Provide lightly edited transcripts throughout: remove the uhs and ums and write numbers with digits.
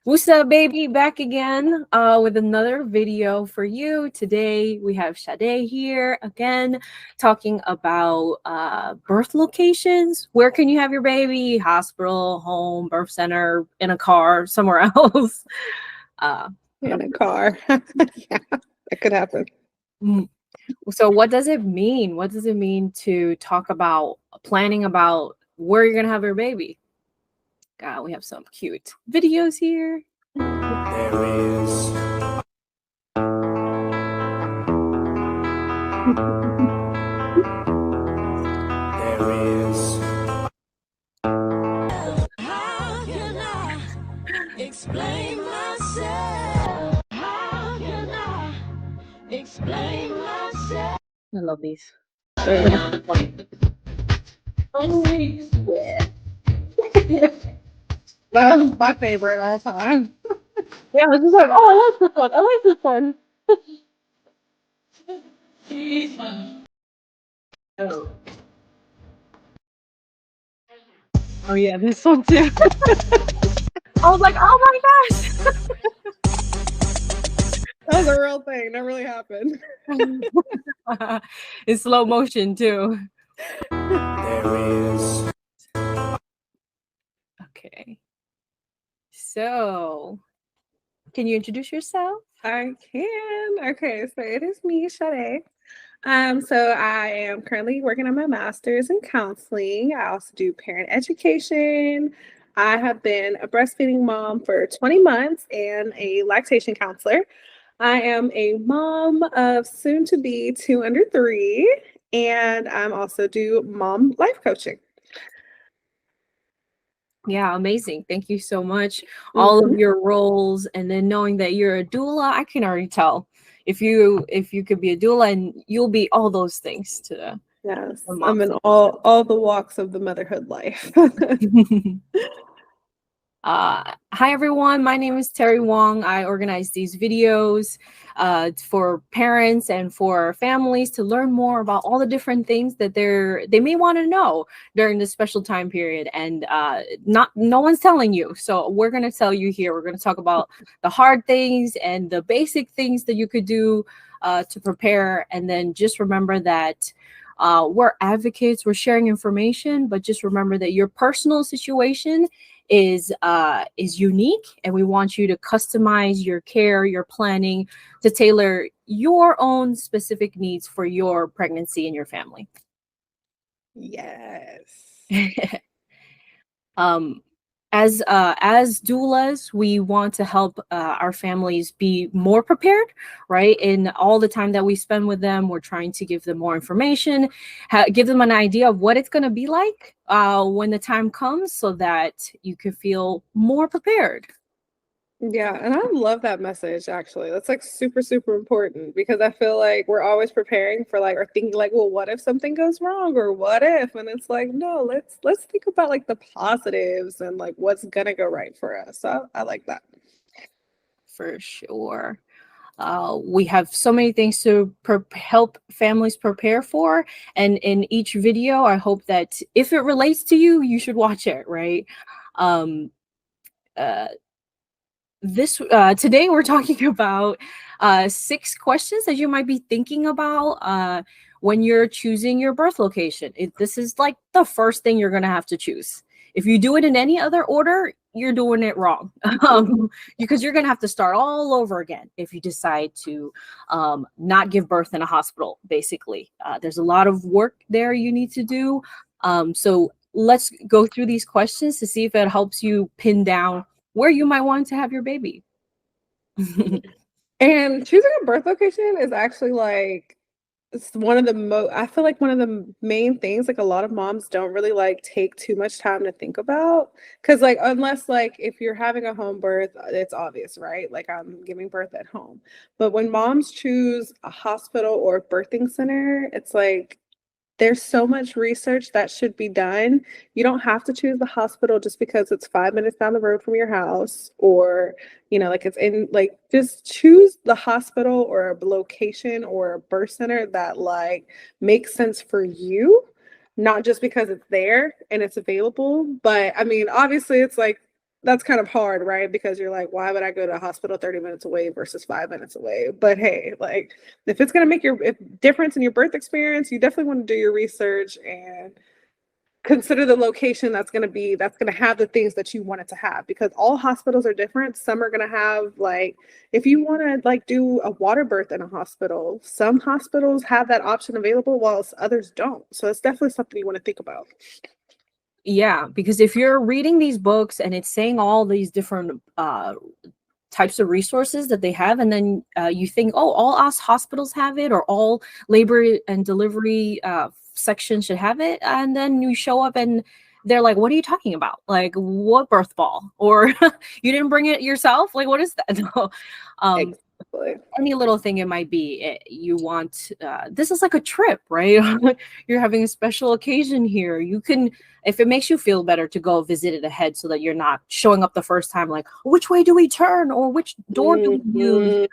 What's up, baby? Back again with another video for you. Today we have Sade here again talking about birth locations. Where can you have your baby? Hospital, home, birth center, in a car, somewhere else. In a car. Yeah, that could happen. So what does it mean? What does it mean to talk about planning about where you're going to have your baby? We have some cute videos here. There is How can I explain myself? How can I explain myself? I love these. That was my favorite last time. Yeah, I was just like, oh, I like this one. I like this one. Oh yeah, this one too. I was like, oh my gosh. That was a real thing. That really happened. In slow motion too. there is Okay. So, can you introduce yourself? I can. Okay, so it is me, Sade. So I am currently working on my master's in counseling. I also do parent education. I have been a breastfeeding mom for 20 months and a lactation counselor. I am a mom of soon to be 2 under 3, and I'm also do mom life coaching. Yeah, amazing. Thank you so much. All of your roles, and then knowing that you're a doula, I can already tell if you could be a doula, and you'll be all those things to Yes, the I'm moms. in all the walks of the motherhood life. Hi everyone, my name is Terry Wong. I organize these videos for parents and for families to learn more about all the different things that they may want to know during this special time period, and no one's telling you, so we're going to tell you here. We're going to talk about the hard things and the basic things that you could do to prepare, and then just remember that we're advocates, we're sharing information, but just remember that your personal situation is unique, and we want you to customize your care, your planning to tailor your own specific needs for your pregnancy and your family. Yes. As doulas, we want to help our families be more prepared, right? In all the time that we spend with them, we're trying to give them more information, give them an idea of what it's going to be like when the time comes, so that you can feel more prepared. Yeah, and I love that message actually. That's like super, super important because I feel like we're always preparing for like or thinking like, well, what if something goes wrong or what if? And it's like, no, let's think about like the positives and like what's gonna go right for us. So I like that. For sure. We have so many things to help families prepare for. And in each video, I hope that if it relates to you, you should watch it, right? Today we're talking about 6 questions that you might be thinking about when you're choosing your birth location. This is like the first thing you're going to have to choose. If you do it in any other order, you're doing it wrong, because you're going to have to start all over again if you decide to not give birth in a hospital. Basically, there's a lot of work there you need to do. So let's go through these questions to see if it helps you pin down where you might want to have your baby. And choosing a birth location is actually like it's one of the I feel like one of the main things like a lot of moms don't really like take too much time to think about, because like unless like if you're having a home birth, it's obvious, right? Like I'm giving birth at home. But when moms choose a hospital or birthing center, it's like there's so much research that should be done. You don't have to choose the hospital just because it's 5 minutes down the road from your house, or, you know, like it's in, like, just choose the hospital or a location or a birth center that like makes sense for you, not just because it's there and it's available. But I mean, obviously it's like that's kind of hard, right? Because you're like, why would I go to a hospital 30 minutes away versus 5 minutes away? But hey, like if it's going to make your difference in your birth experience, you definitely want to do your research and consider the location that's going to have the things that you want it to have, because all hospitals are different. Some are going to have, like, if you want to like do a water birth in a hospital, some hospitals have that option available whilst others don't. So it's definitely something you want to think about. Yeah, because if you're reading these books and it's saying all these different types of resources that they have, and then you think, oh, all us hospitals have it, or all labor and delivery sections should have it, and then you show up and they're like, what are you talking about? Like, what birth ball? Or you didn't bring it yourself? Like, what is that? No. Exactly. Any little thing it might be, you want, this is like a trip, right? You're having a special occasion here. You can, if it makes you feel better, to go visit it ahead so that you're not showing up the first time like, which way do we turn, or which door do we use, you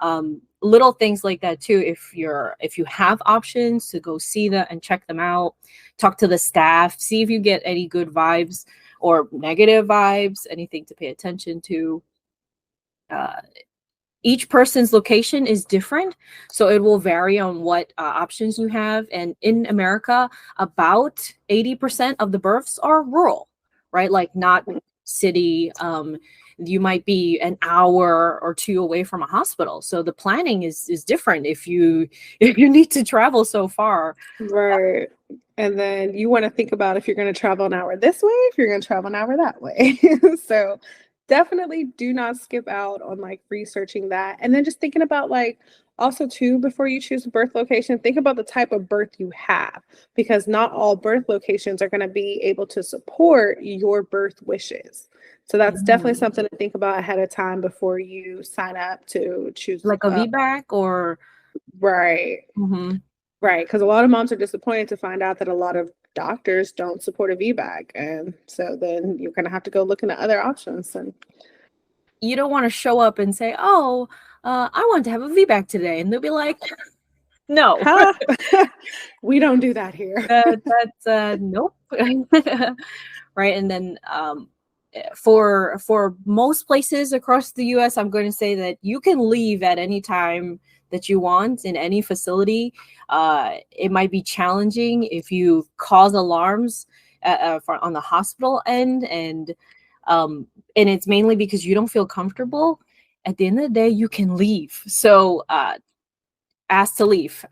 know? Little things like that too. If you have options to go see them and check them out, talk to the staff, see if you get any good vibes or negative vibes, anything to pay attention to. Each person's location is different, so it will vary on what options you have. And in America, about 80% of the births are rural, right? Like not city. You might be an hour or two away from a hospital, so the planning is different if you need to travel so far. Right. And then you want to think about if you're going to travel an hour this way, if you're going to travel an hour that way. So definitely do not skip out on like researching that. And then just thinking about like also too, before you choose a birth location, think about the type of birth you have, because not all birth locations are going to be able to support your birth wishes. So that's definitely something to think about ahead of time before you sign up to choose Like a VBAC or right. Right, because a lot of moms are disappointed to find out that a lot of doctors don't support a VBAC, and so then you're gonna have to go look into other options. And you don't want to show up and say, oh, I want to have a VBAC today, and they'll be like, no. We don't do that here. That's nope. Right. And then for most places across the US, I'm going to say that you can leave at any time that you want in any facility. It might be challenging if you cause alarms on the hospital end, and it's mainly because you don't feel comfortable. At the end of the day, you can leave. So ask to leave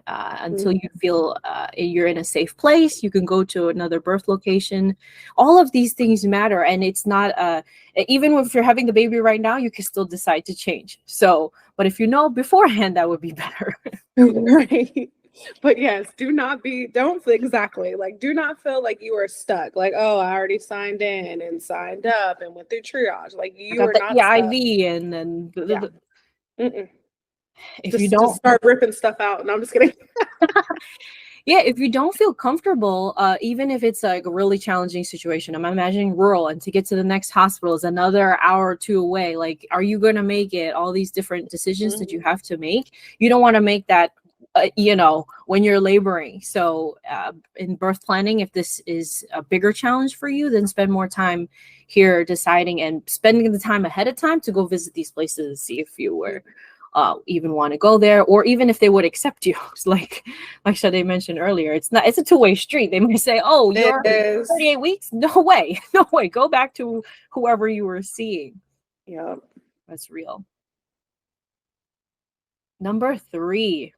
until you feel you're in a safe place. You can go to another birth location. All of these things matter, and it's not even if you're having the baby right now, you can still decide to change. So, but if you know beforehand, that would be better. Right. But yes, do not feel like you are stuck. Like, oh, I already signed in and signed up and went through triage. Like, you are not stuck. IV, and then if you don't just start ripping stuff out. And I'm just kidding. Yeah, if you don't feel comfortable, even if it's like a really challenging situation, I'm imagining rural, and to get to the next hospital is another hour or two away. Like, are you going to make it? All these different decisions that you have to make. You don't want to make that, when you're laboring. So in birth planning, if this is a bigger challenge for you, then spend more time here deciding and spending the time ahead of time to go visit these places and see if you were even want to go there, or even if they would accept you. like Sade mentioned earlier, it's a two-way street. They might say, oh, you're 38 weeks, no way, go back to whoever you were seeing. Yeah, that's real. Number 3.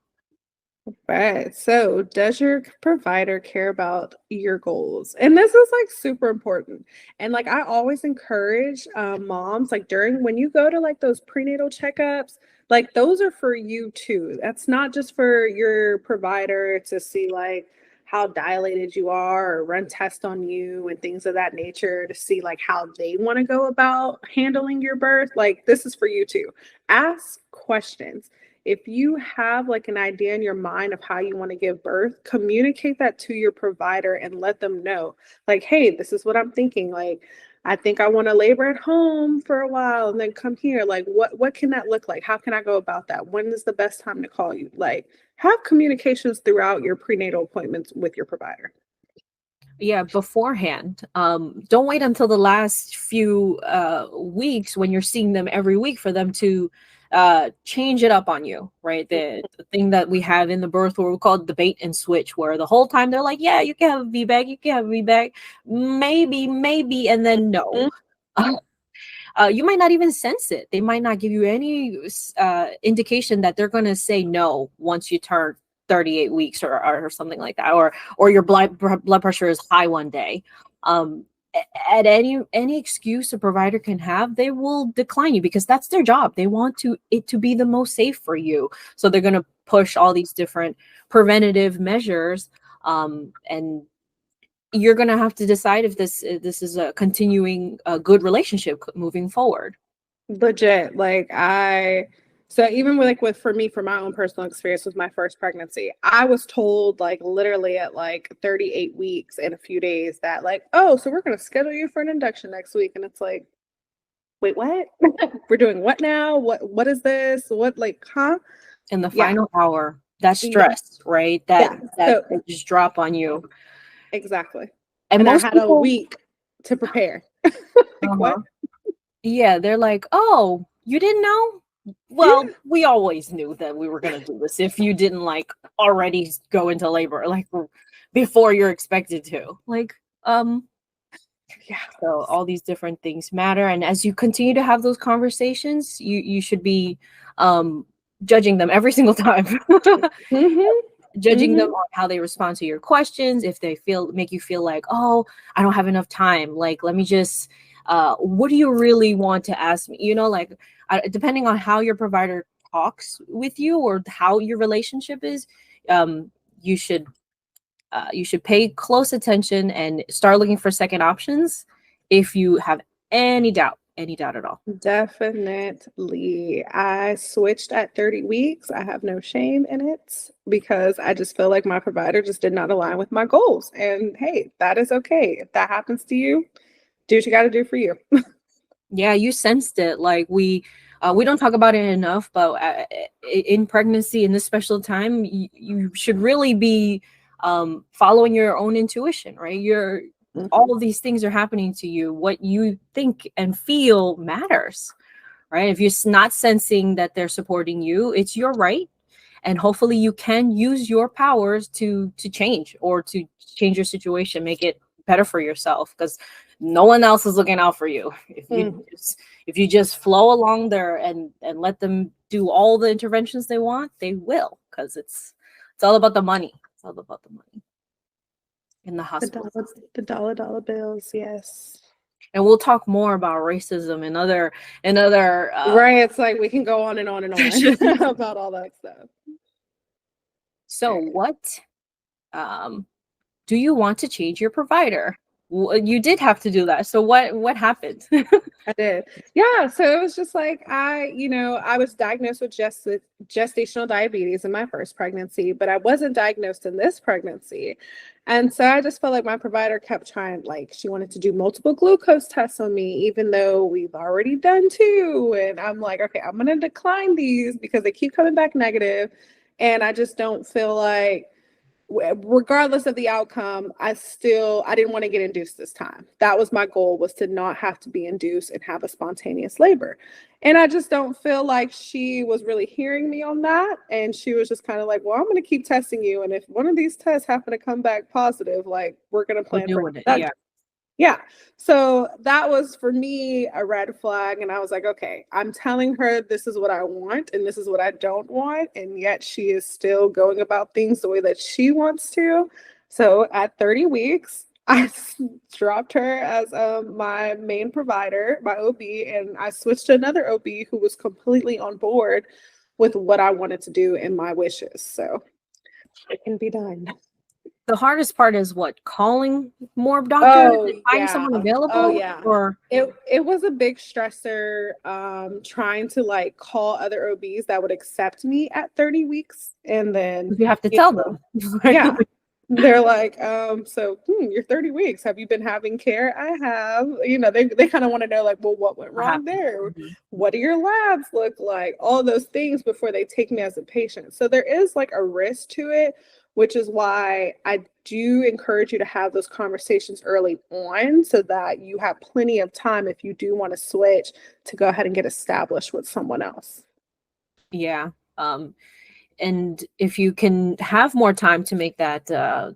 Right. So, does your provider care about your goals? And this is like super important. And like, I always encourage moms, like when you go to like those prenatal checkups, like those are for you too. That's not just for your provider to see like how dilated you are or run tests on you and things of that nature to see like how they want to go about handling your birth. Like, this is for you too. Ask questions. If you have like an idea in your mind of how you want to give birth, communicate that to your provider and let them know, like, hey, this is what I'm thinking. Like, I think I want to labor at home for a while and then come here. Like, what can that look like? How can I go about that? When is the best time to call you? Like, have communications throughout your prenatal appointments with your provider. Yeah, beforehand. Don't wait until the last few weeks when you're seeing them every week for them to change it up on you, right? The thing that we have in the birth world called the bait and switch, where the whole time they're like, yeah, you can have a VBAC, you can have a VBAC, maybe, and then no. You might not even sense it. They might not give you any indication that they're going to say no once you turn 38 weeks or something like that, or your blood pressure is high one day. At any excuse a provider can have, they will decline you because that's their job. They want it to be the most safe for you, so they're going to push all these different preventative measures, and you're going to have to decide if this is a continuing good relationship moving forward. Legit. So even with for me, for my own personal experience with my first pregnancy, I was told literally at 38 weeks and a few days that oh, so we're going to schedule you for an induction next week. And it's like, wait, what? We're doing what now? What is this? What, huh? In the final hour, that stress, right? That just drop on you. Exactly. And most I had people, a week to prepare. What? Yeah, they're like, oh, you didn't know? Well, we always knew that we were going to do this if you didn't already go into labor before you're expected to. Yeah. So all these different things matter, and as you continue to have those conversations, you should be judging them every single time. Judging them on how they respond to your questions, if they make you feel like, oh, I don't have enough time, let me just what do you really want to ask me, depending on how your provider talks with you or how your relationship is, you should pay close attention and start looking for second options if you have any doubt at all. Definitely. I switched at 30 weeks. I have no shame in it because I just feel like my provider just did not align with my goals. And hey, that is okay. If that happens to you, do what you got to do for you. Yeah, you sensed it. We don't talk about it enough, but in pregnancy, in this special time, you should really be following your own intuition, right? All of these things are happening to you. What you think and feel matters, right? If you're not sensing that they're supporting you, it's your right. And hopefully you can use your powers to change or to change your situation, make it better for yourself, because no one else is looking out for you. If you just flow along there and let them do all the interventions they want, they will, because it's all about the money. It's all about the money in the hospital. The dollar bills, yes. And we'll talk more about racism and other right. It's we can go on and on and on about all that stuff. So what do you want to change your provider? You did have to do that. So what happened? I did. Yeah. So it was just I was diagnosed with gestational diabetes in my first pregnancy, but I wasn't diagnosed in this pregnancy. And so I just felt like my provider kept trying, she wanted to do multiple glucose tests on me, even though we've already done 2. And I'm like, okay, I'm going to decline these because they keep coming back negative. And I just don't feel like, regardless of the outcome, I didn't want to get induced this time. That was my goal, was to not have to be induced and have a spontaneous labor. And I just don't feel like she was really hearing me on that. And she was just kind of like, well, I'm going to keep testing you. And if one of these tests happen to come back positive, we're going to plan for it. Yeah. So that was, for me, a red flag. And I was like, okay, I'm telling her this is what I want and this is what I don't want. And yet she is still going about things the way that she wants to. So at 30 weeks, I dropped her as my main provider, my OB, and I switched to another OB who was completely on board with what I wanted to do and my wishes. So it can be done. The hardest part is what? Calling more doctors, finding someone available? Oh yeah. Or it was a big stressor, trying to call other OBs that would accept me at 30 weeks. And then you have to tell them. Yeah. They're like, so you're 30 weeks. Have you been having care? I have. They kind of want to know, well, what went wrong there? What do your labs look like? All those things before they take me as a patient. So there is a risk to it, which is why I do encourage you to have those conversations early on so that you have plenty of time if you do want to switch to go ahead and get established with someone else. Yeah. And if you can have more time to make that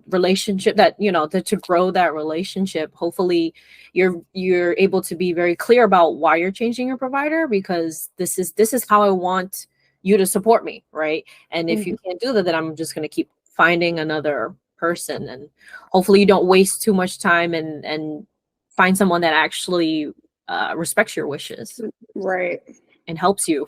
relationship, that to grow that relationship, hopefully you're able to be very clear about why you're changing your provider, because this is how I want you to support me, right? And if you can't do that, then I'm just going to keep finding another person, and hopefully you don't waste too much time and find someone that actually respects your wishes, right, and helps you.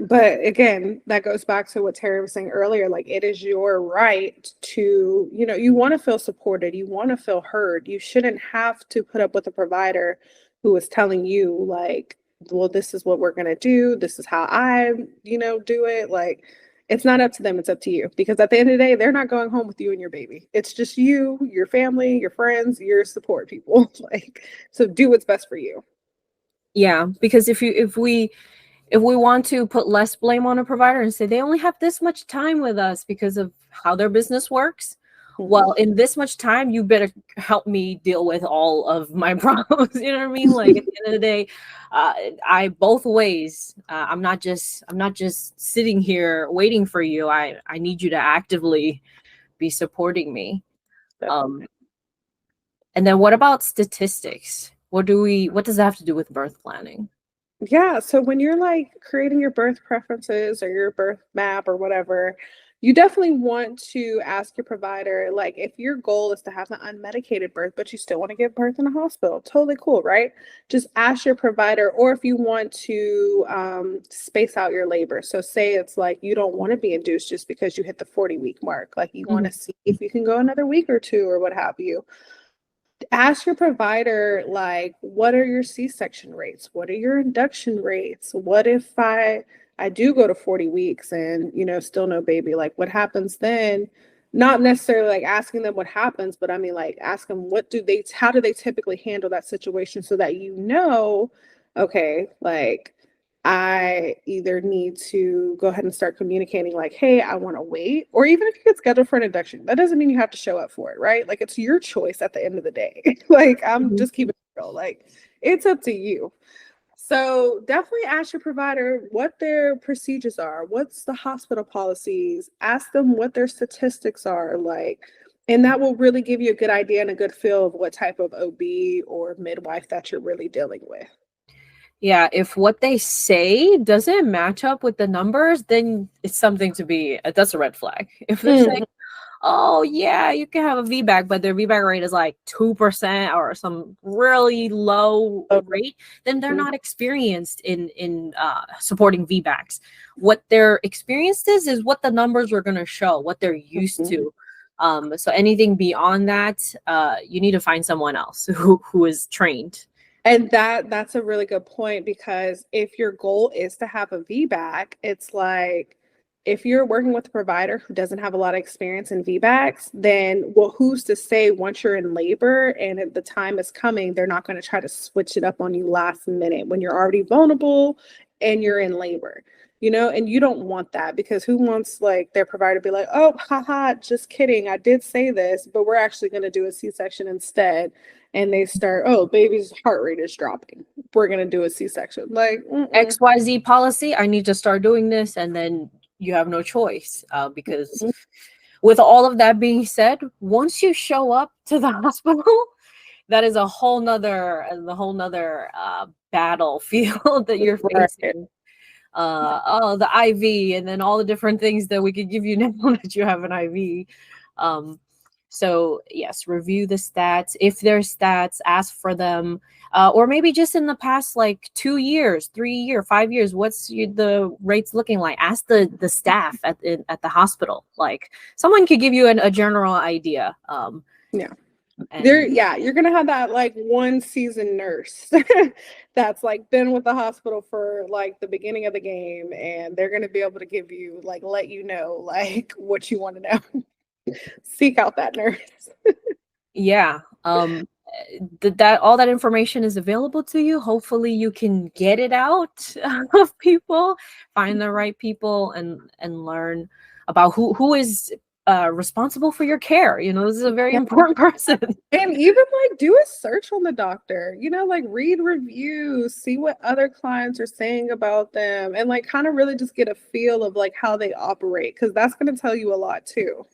But again, that goes back to what Terry was saying earlier. Like, it is your right to, you want to feel supported. You want to feel heard. You shouldn't have to put up with a provider who is telling you, like, well, this is what we're going to do. This is how I, do it. Like, it's not up to them. It's up to you. Because at the end of the day, they're not going home with you and your baby. It's just you, your family, your friends, your support people. Like, so do what's best for you. Yeah, because if we want to put less blame on a provider and say they only have this much time with us because of how their business works, well, in this much time, you better help me deal with all of my problems. You know what I mean? Like, at the end of the day, I both ways. I'm not just sitting here waiting for you. I need you to actively be supporting me. And then what about statistics? What does that have to do with birth planning? Yeah, so when you're like creating your birth preferences or your birth map or whatever, you definitely want to ask your provider, like, if your goal is to have an unmedicated birth, but you still want to give birth in a hospital, totally cool, right? Just ask your provider, or if you want to space out your labor. So say it's like you don't want to be induced just because you hit the 40-week mark, like you want to see if you can go another week or two or what have you. Ask your provider, like, what are your C-section rates? What are your induction rates? What if I do go to 40 weeks and, still no baby? Like, what happens then? Not necessarily like asking them what happens, but I mean, like, ask them how do they typically handle that situation so that okay, like, I either need to go ahead and start communicating like, hey, I want to wait. Or even if you get scheduled for an induction, that doesn't mean you have to show up for it, right? Like, it's your choice at the end of the day. Like, I'm just keeping it real. Like, it's up to you. So definitely ask your provider what their procedures are. What's the hospital policies? Ask them what their statistics are like. And that will really give you a good idea and a good feel of what type of OB or midwife that you're really dealing with. Yeah, if what they say doesn't match up with the numbers, then it's something that's a red flag. If they're saying, oh yeah, you can have a VBAC, but their VBAC rate is like 2% or some really low rate, then they're not experienced in supporting VBACs. What they're experienced is what the numbers are going to show, what they're used to. So anything beyond that, you need to find someone else who is trained. And that's a really good point, because if your goal is to have a VBAC, it's like, if you're working with a provider who doesn't have a lot of experience in VBACs, then, well, who's to say once you're in labor and the time is coming, they're not going to try to switch it up on you last minute when you're already vulnerable and you're in labor, and you don't want that, because who wants like their provider to be like, oh, haha, just kidding, I did say this, but we're actually going to do a C-section instead. And they start, oh, baby's heart rate is dropping, we're going to do a C-section. Like, XYZ policy, I need to start doing this. And then you have no choice, because with all of that being said, once you show up to the hospital, that is a whole nother battlefield that you're facing. The IV, and then all the different things that we could give you now that you have an IV. So yes, review the stats. If there's stats, ask for them. Or maybe just in the past, like 2 years, 3 years, 5 years, what's the rates looking like? Ask the staff at the hospital. Like, someone could give you a general idea. You're gonna have that like one seasoned nurse that's like been with the hospital for like the beginning of the game, and they're gonna be able to give you, like, let you know like what you want to know. Seek out that nurse. Yeah. That all that information is available to you. Hopefully you can get it out of people, find the right people, and learn about who is responsible for your care. You know, this is a very important person. And even like do a search on the doctor, you know, like read reviews, see what other clients are saying about them, and like kind of really just get a feel of like how they operate, because that's going to tell you a lot too.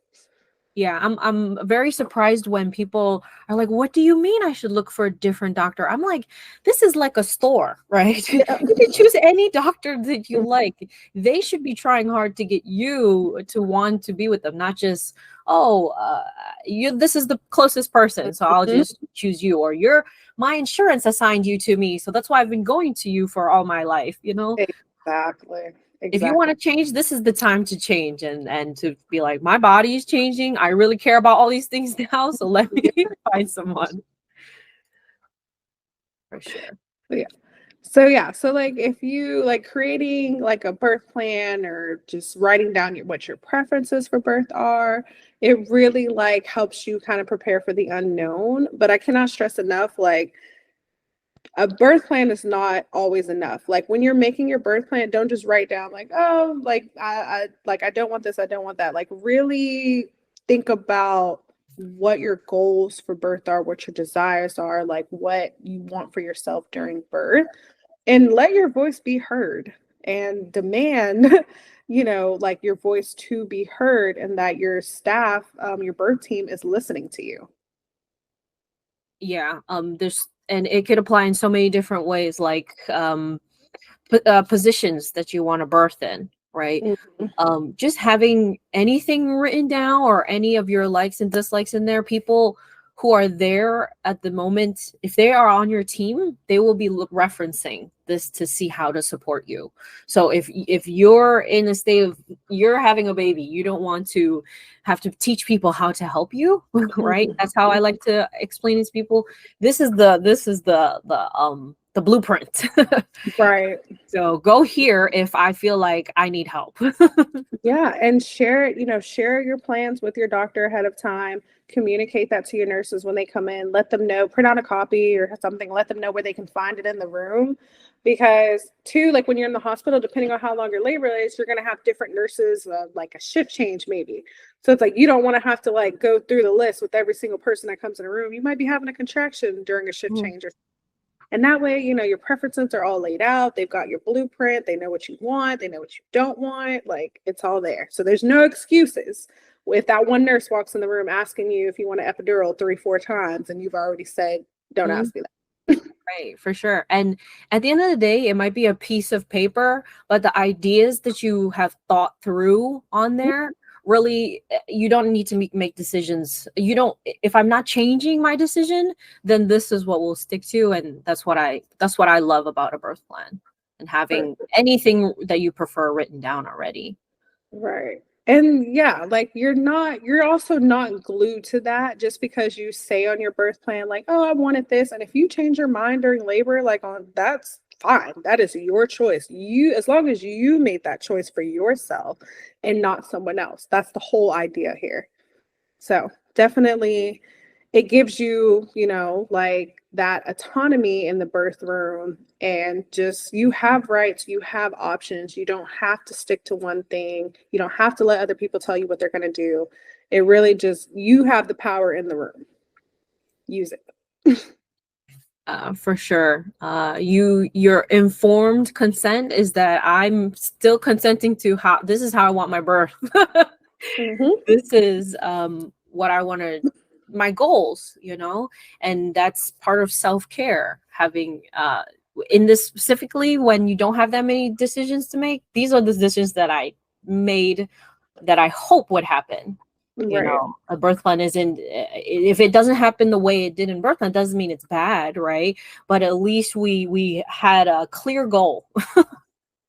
Yeah, I'm very surprised when people are like, "What do you mean I should look for a different doctor?" I'm like, "This is like a store, right? You Yeah. can choose any doctor that you like. They should be trying hard to get you to want to be with them, not just, oh, you this is the closest person, so I'll Mhm. just choose you, or you're my insurance assigned you to me, so that's why I've been going to you for all my life, you know?" Exactly. If you want Exactly. to change, this is the time to change, and to be like, my body is changing. I really care about all these things now, so let me find someone for sure. Yeah. So yeah, so like if you like creating like a birth plan or just writing down what your preferences for birth are, it really like helps you kind of prepare for the unknown. But I cannot stress enough, like a birth plan is not always enough. Like when you're making your birth plan, don't just write down like, oh, like I don't want this, I don't want that. Like really think about what your goals for birth are, what your desires are, like what you want for yourself during birth, and let your voice be heard and demand you know, like your voice to be heard, and that your staff, your birth team is listening to you. Yeah, there's and it could apply in so many different ways, like positions that you want to birth in, right? Mhm. Just having anything written down or any of your likes and dislikes in there, people who are there at the moment, if they are on your team, they will be referencing this to see how to support you. So if you're in a state of you're having a baby, you don't want to have to teach people how to help you, right? That's how I like to explain it to people. This is the blueprint. Right. So go here if I feel like I need help. Yeah, and share, you know, share your plans with your doctor ahead of time. Communicate that to your nurses when they come in. Let them know, print out a copy or something, let them know where they can find it in the room. Because, too, like when you're in the hospital, depending on how long your labor is, you're going to have different nurses, like a shift change maybe. So it's like you don't want to have to like go through the list with every single person that comes in a room. You might be having a contraction during a shift Mm, change, or and that way, you know, your preferences are all laid out. They've got your blueprint. They know what you want. They know what you don't want. Like it's all there. So there's no excuses. If that one nurse walks in the room asking you if you want an epidural 3, 4 times, and you've already said, don't mm, ask me that. right, for sure. And at the end of the day, it might be a piece of paper, but the ideas that you have thought through on there really, you don't need to make decisions. You don't, if I'm not changing my decision, then this is what we'll stick to. And that's what I love about a birth plan and having anything that you prefer written down already. Right. And yeah, like you're also not glued to that just because you say on your birth plan, like, oh, I wanted this. And if you change your mind during labor, like on that's fine. That is your choice. You, as long as you made that choice for yourself and not someone else. That's the whole idea here. So definitely it gives you, you know, like that autonomy in the birth room, and just you have rights, you have options. You don't have to stick to one thing. You don't have to let other people tell you what they're going to do. It really just you have the power in the room. Use it. For sure. Your informed consent is that I'm still consenting to how this is how I want my birth. Mhm. This is what I want to my goals, and that's part of self-care. Having in this specifically when you don't have that many decisions to make, these are the decisions that I made that I hope would happen. Right. A birth plan isn't, if it doesn't happen the way it did in birth plan, doesn't mean it's bad, right? But at least we had a clear goal.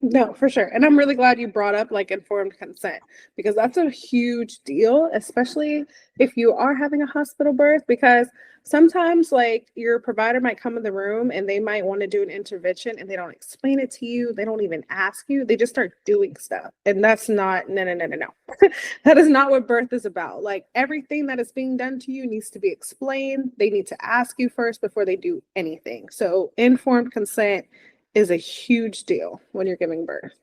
No, for sure. And I'm really glad you brought up like informed consent, because that's a huge deal, especially if you are having a hospital birth, because sometimes like your provider might come in the room and they might want to do an intervention and they don't explain it to you. They don't even ask you. They just start doing stuff. And that's not, no, no, no, no, no. That is not what birth is about. Like everything that is being done to you needs to be explained. They need to ask you first before they do anything. So informed consent is a huge deal when you're giving birth.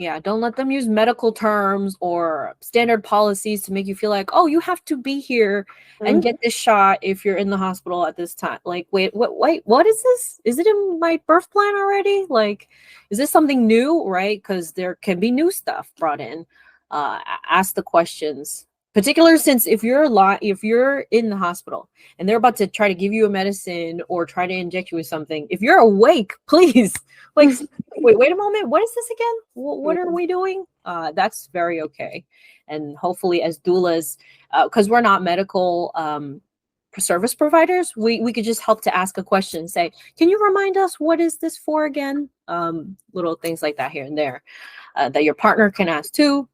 Yeah, don't let them use medical terms or standard policies to make you feel like, oh, you have to be here and get this shot if you're in the hospital at this time. Like, wait, what is this? Is it in my birth plan already? Like, is this something new, right? Because there can be new stuff brought in. Ask the questions. Particular since if you're in the hospital and they're about to try to give you a medicine or try to inject you with something, if you're awake, please, like, wait a moment, what is this again? What are we doing? That's very okay. And hopefully as doulas, because we're not medical service providers, we could just help to ask a question, say, can you remind us what is this for again? Little things like that here and there that your partner can ask too.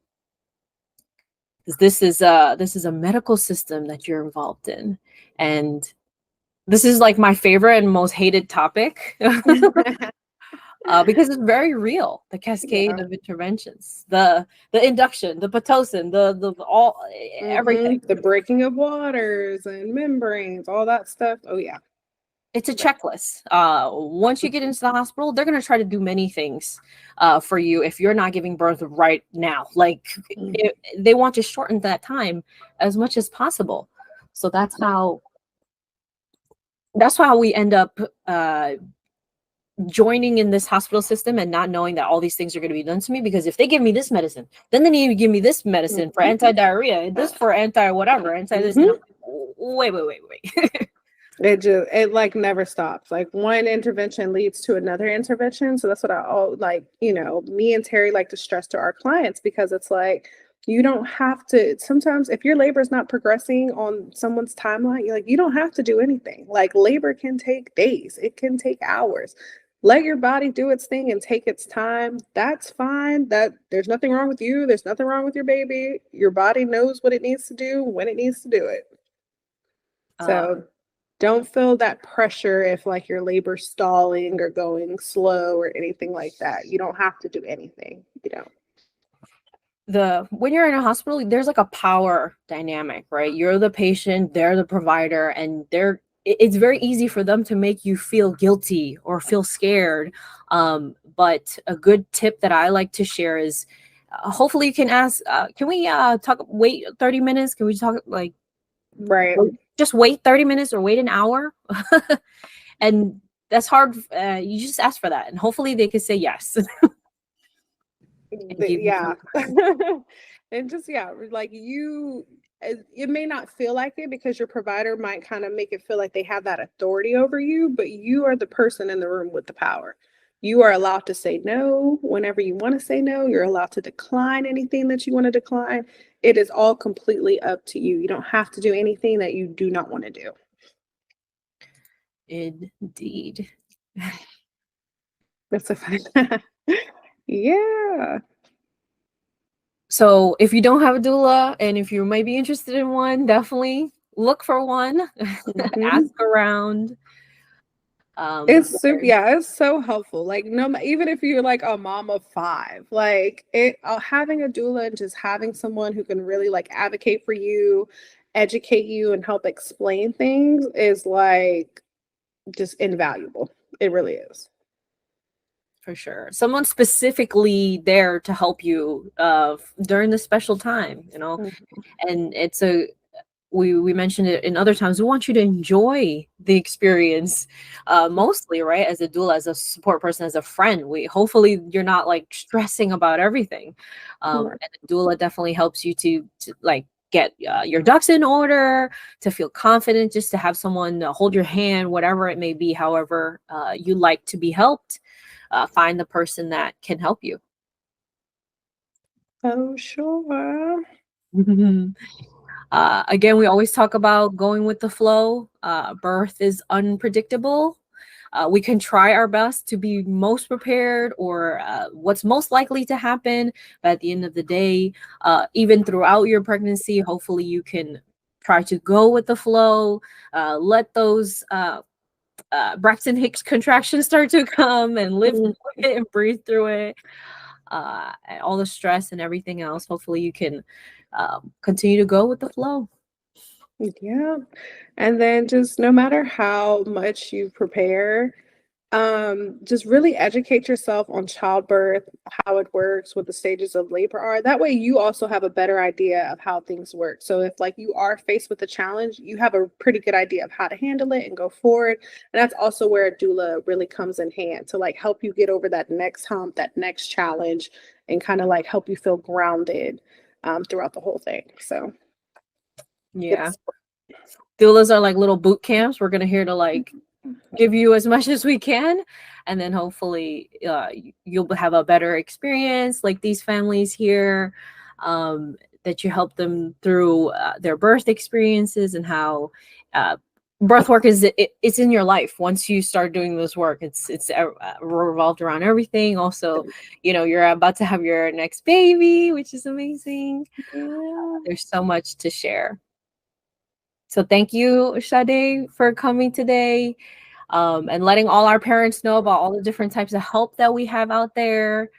This is a medical system that you're involved in, and this is like my favorite and most hated topic. Because it's very real. The cascade of interventions, the induction, the pitocin, the all everything. The breaking of waters and membranes, all that stuff. Oh yeah, It's a checklist. Once you get into the hospital, they're gonna try to do many things for you if you're not giving birth right now. Like they want to shorten that time as much as possible. So that's how we end up joining in this hospital system and not knowing that all these things are going to be done to me, because if they give me this medicine, then they need to give me this medicine for anti-diarrhea, this for anti-whatever, anti-this. Wait. it like never stops. Like one intervention leads to another intervention. So that's what I all like, me and Terry like to stress to our clients, because it's like, you don't have to, sometimes if your labor is not progressing on someone's timeline, you don't have to do anything. Like labor can take days, it can take hours. Let your body do its thing and take its time. That's fine. That there's nothing wrong with you. There's nothing wrong with your baby. Your body knows what it needs to do when it needs to do it. So don't feel that pressure if like your labor's stalling or going slow or anything like that. You don't have to do anything. When you're in a hospital, there's like a power dynamic, right? You're the patient, they're the provider, and it's very easy for them to make you feel guilty or feel scared. But a good tip that I like to share is hopefully you can ask, can we wait 30 minutes? Can we talk like, right? Just wait 30 minutes or wait an hour? And that's hard. You just ask for that and hopefully they can say yes. Yeah. And just, like it may not feel like it because your provider might kind of make it feel like they have that authority over you, but you are the person in the room with the power. You are allowed to say no whenever you want to say no. You're allowed to decline anything that you want to decline. It is all completely up to you. You don't have to do anything that you do not want to do. Indeed. That's so funny. Yeah. So if you don't have a doula and if you might be interested in one, definitely look for one. Ask around. It's super, it's so helpful. Like even if you're like a mom of 5, like having a doula and just having someone who can really like advocate for you, educate you, and help explain things is like just invaluable. It really is. For sure. Someone specifically there to help you during this special time, and it's we mentioned it in other times. We want you to enjoy the experience mostly, right? As a doula, as a support person, as a friend. Hopefully you're not like stressing about everything. And a doula definitely helps you to like get your ducks in order, to feel confident, just to have someone hold your hand, whatever it may be, however you like to be helped. Find the person that can help you. Oh, sure. Again, we always talk about going with the flow. Birth is unpredictable. We can try our best to be most prepared or what's most likely to happen. But at the end of the day, even throughout your pregnancy, hopefully you can try to go with the flow. Let those Braxton Hicks contractions start to come and live through it and breathe through it. And all the stress and everything else. Hopefully you can continue to go with the flow. Yeah. And then just no matter how much you prepare, Just really educate yourself on childbirth, how it works, what the stages of labor are. That way you also have a better idea of how things work. So if like you are faced with a challenge, you have a pretty good idea of how to handle it and go forward. And that's also where a doula really comes in hand to like help you get over that next hump, that next challenge, and kind of like help you feel grounded throughout the whole thing. So Yeah. Doulas are like little boot camps. We're gonna here to like give you as much as we can, and then hopefully you'll have a better experience like these families here, that you help them through their birth experiences and how birth work is it's in your life. Once you start doing this work, it's revolved around everything. Also, you know, you're about to have your next baby, which is amazing. There's so much to share. So thank you, Sade, for coming today, and letting all our parents know about all the different types of help that we have out there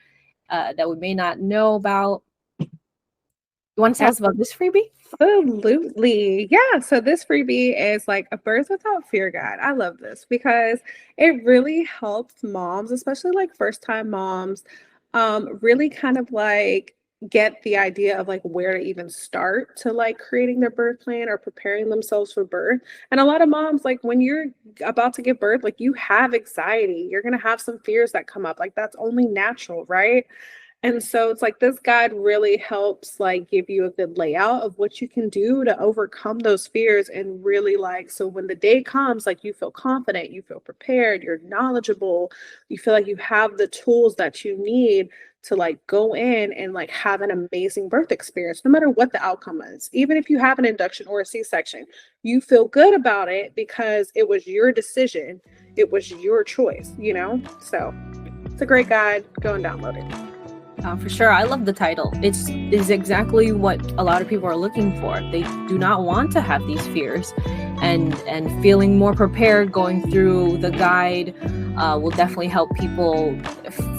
that we may not know about. You want to tell us about this freebie? Absolutely. Yeah. So this freebie is like a birth without fear guide. I love this because it really helps moms, especially like first time moms, really kind of like get the idea of like where to even start to like creating their birth plan or preparing themselves for birth. And a lot of moms, like when you're about to give birth, like you have anxiety, you're going to have some fears that come up. Like that's only natural, right? And so it's like this guide really helps like give you a good layout of what you can do to overcome those fears and really like so when the day comes, like you feel confident, you feel prepared, you're knowledgeable, you feel like you have the tools that you need to like go in and like have an amazing birth experience, no matter what the outcome is. Even if you have an induction or a C-section, you feel good about it because it was your decision, it was your choice, you know? So it's a great guide. Go and download it. For sure. I love the title. It's exactly what a lot of people are looking for. They do not want to have these fears, and feeling more prepared going through the guide will definitely help people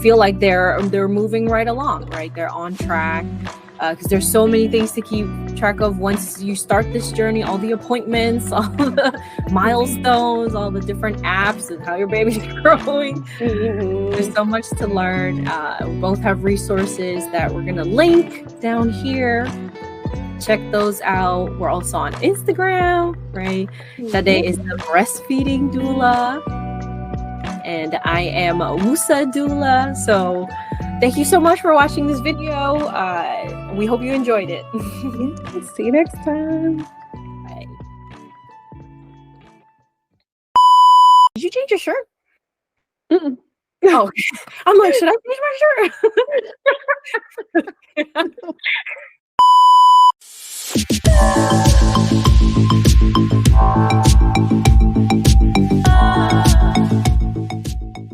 feel like they're moving right along, right? They're on track, because there's so many things to keep track of once you start this journey, all the appointments, all the milestones, all the different apps and how your baby's growing. There's so much to learn. We both have resources that we're going to link down here. Check those out. We're also on Instagram, right? Sade is the breastfeeding doula, and I am a Wusa doula. So thank you so much for watching this video. We hope you enjoyed it. Yeah, see you next time. Bye. Did you change your shirt? Mm-mm. Oh, okay. I'm like, should I change my shirt?